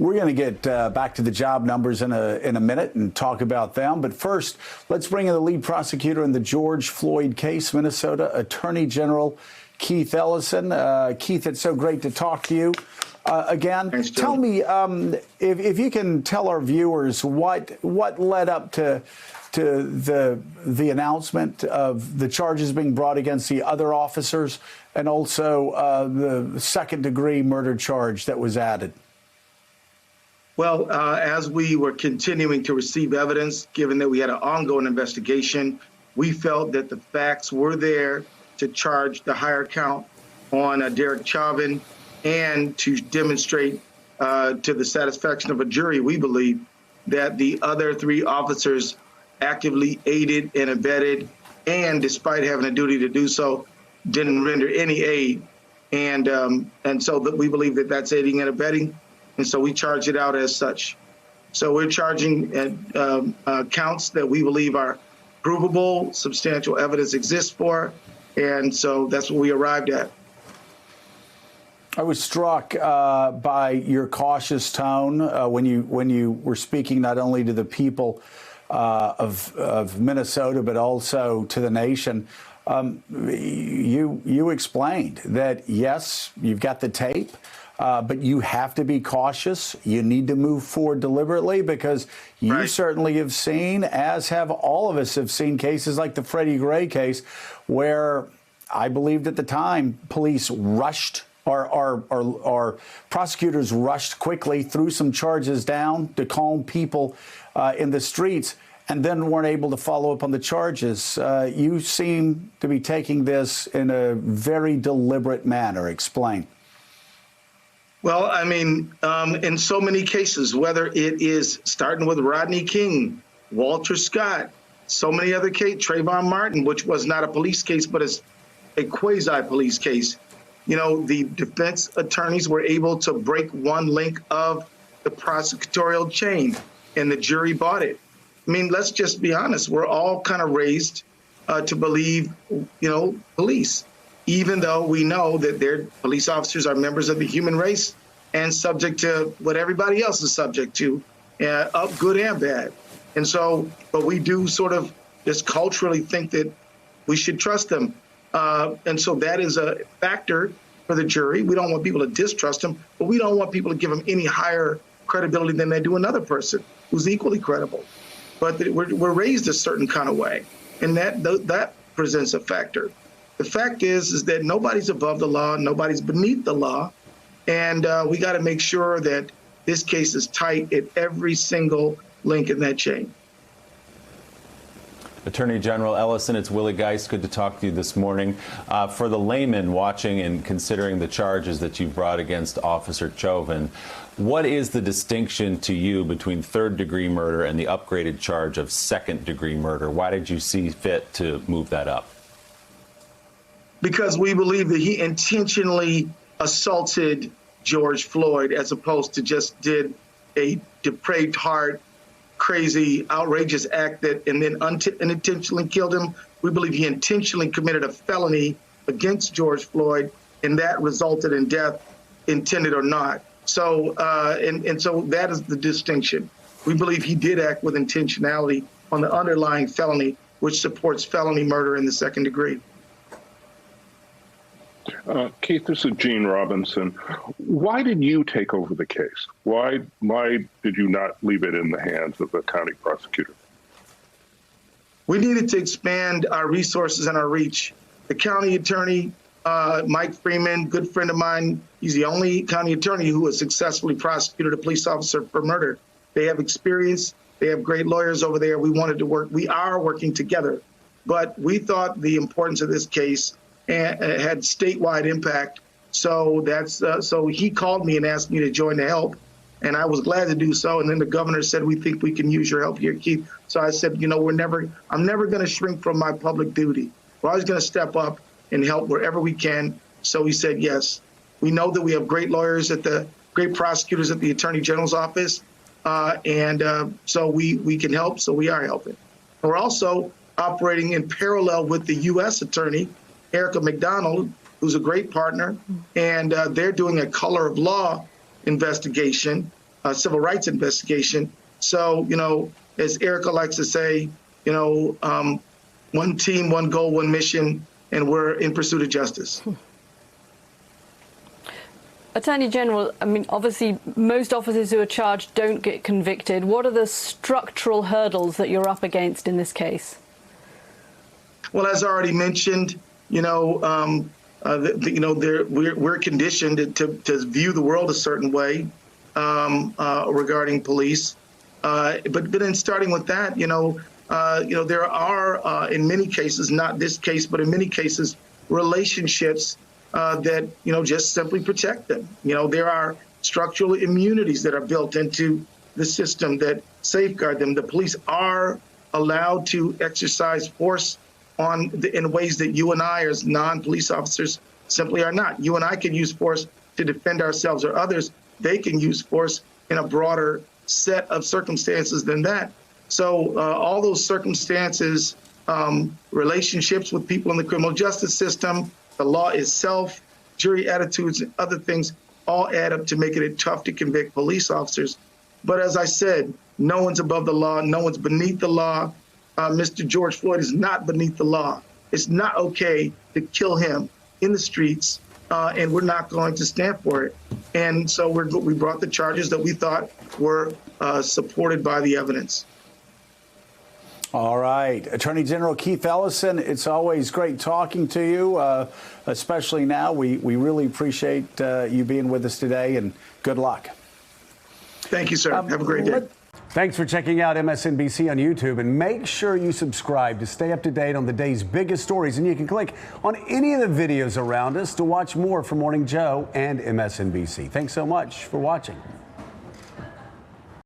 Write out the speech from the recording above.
We're going to get back to the job numbers in a minute and talk about them. But first, let's bring in the lead prosecutor in the George Floyd case, Minnesota Attorney General Keith Ellison. Keith, it's so great to talk to you again. Thanks, tell me if you can tell our viewers what led up to the announcement of the charges being brought against the other officers and also the second-degree murder charge that was added. Well, as we were continuing to receive evidence, given that we had an ongoing investigation, we felt that the facts were there to charge the higher count on Derek Chauvin and to demonstrate to the satisfaction of a jury, we believe, that the other three officers actively aided and abetted, and despite having a duty to do so, didn't render any aid. And so that we believe that that's aiding and abetting. And so we charge it out as such. So we're charging counts that we believe are provable, substantial evidence exists for. And so that's what we arrived at. I was struck by your cautious tone when you were speaking not only to the people of Minnesota, but also to the nation. You explained that, yes, you've got the tape, but you have to be cautious. You need to move forward deliberately because you certainly have seen, as have all of us have seen, cases like the Freddie Gray case, where I believed at the time police rushed our prosecutors rushed quickly, threw some charges down to calm people in the streets, and then weren't able to follow up on the charges. You seem to be taking this in a very deliberate manner. Explain. Well, I mean, in so many cases, whether it is starting with Rodney King, Walter Scott, so many other cases, Trayvon Martin, which was not a police case, but is a quasi-police case. You know, the defense attorneys were able to break one link of the prosecutorial chain, and the jury bought it. I mean, let's just be honest. We're all kind of raised to believe, police, even though we know that their police officers are members of the human race and subject to what everybody else is subject to, good and bad. And so, but we do sort of just culturally think that we should trust them. And so that is a factor for the jury. We don't want people to distrust them, but we don't want people to give them any higher credibility than they do another person who's equally credible. But we're raised a certain kind of way, and that presents a factor. The fact is that nobody's above the law, nobody's beneath the law, and we got to make sure that this case is tight at every single link in that chain. Attorney General Ellison, it's Willie Geist. Good to talk to you this morning. For the layman watching and considering the charges that you've brought against Officer Chauvin, what is the distinction to you between third-degree murder and the upgraded charge of second-degree murder? Why did you see fit to move that up? Because we believe that he intentionally assaulted George Floyd as opposed to just did a depraved heart, crazy, outrageous act and then unintentionally killed him. We believe he intentionally committed a felony against George Floyd, and that resulted in death, intended or not. So, and so that is the distinction. We believe he did act with intentionality on the underlying felony, which supports felony murder in the second degree. Keith, this is Gene Robinson. Why did you take over the case? Why did you not leave it in the hands of the county prosecutor? We needed to expand our resources and our reach. The county attorney, Mike Freeman, good friend of mine, he's the only county attorney who has successfully prosecuted a police officer for murder. They have experience. They have great lawyers over there. We wanted to work. We are working together. But we thought the importance of this case had statewide impact. So so he called me and asked me to join to help, and I was glad to do so. And then the governor said, "We think we can use your help here, Keith." So I said, I'm never going to shrink from my public duty. We're always going to step up and help wherever we can. So he said, yes. We know that we have great lawyers great prosecutors at the Attorney General's office, and so we can help. So we are helping. We're also operating in parallel with the U.S. Attorney, Erica McDonald, who's a great partner, and they're doing a color of law investigation civil rights investigation. So, as Erica likes to say, one team, one goal, one mission, and we're in pursuit of justice. Attorney General, I mean, obviously, most officers who are charged don't get convicted. What are the structural hurdles that you're up against in this case? Well, as I already mentioned, we're conditioned to view the world a certain way regarding police. But then starting with that, there are in many cases, not this case, but in many cases, relationships that, just simply protect them. There are structural immunities that are built into the system that safeguard them. The police are allowed to exercise force in ways that you and I, as non-police officers, simply are not. You and I can use force to defend ourselves or others. They can use force in a broader set of circumstances than that. So all those circumstances, relationships with people in the criminal justice system, the law itself, jury attitudes, and other things all add up to making it tough to convict police officers. But as I said, no one's above the law. No one's beneath the law. Mr. George Floyd is not beneath the law. It's not okay to kill him in the streets, and we're not going to stand for it. And so we brought the charges that we thought were supported by the evidence. All right. Attorney General Keith Ellison, it's always great talking to you, especially now. We really appreciate you being with us today, and good luck. Thank you, sir. Have a great day. Thanks for checking out MSNBC on YouTube, and make sure you subscribe to stay up to date on the day's biggest stories. And you can click on any of the videos around us to watch more from Morning Joe and MSNBC. Thanks so much for watching.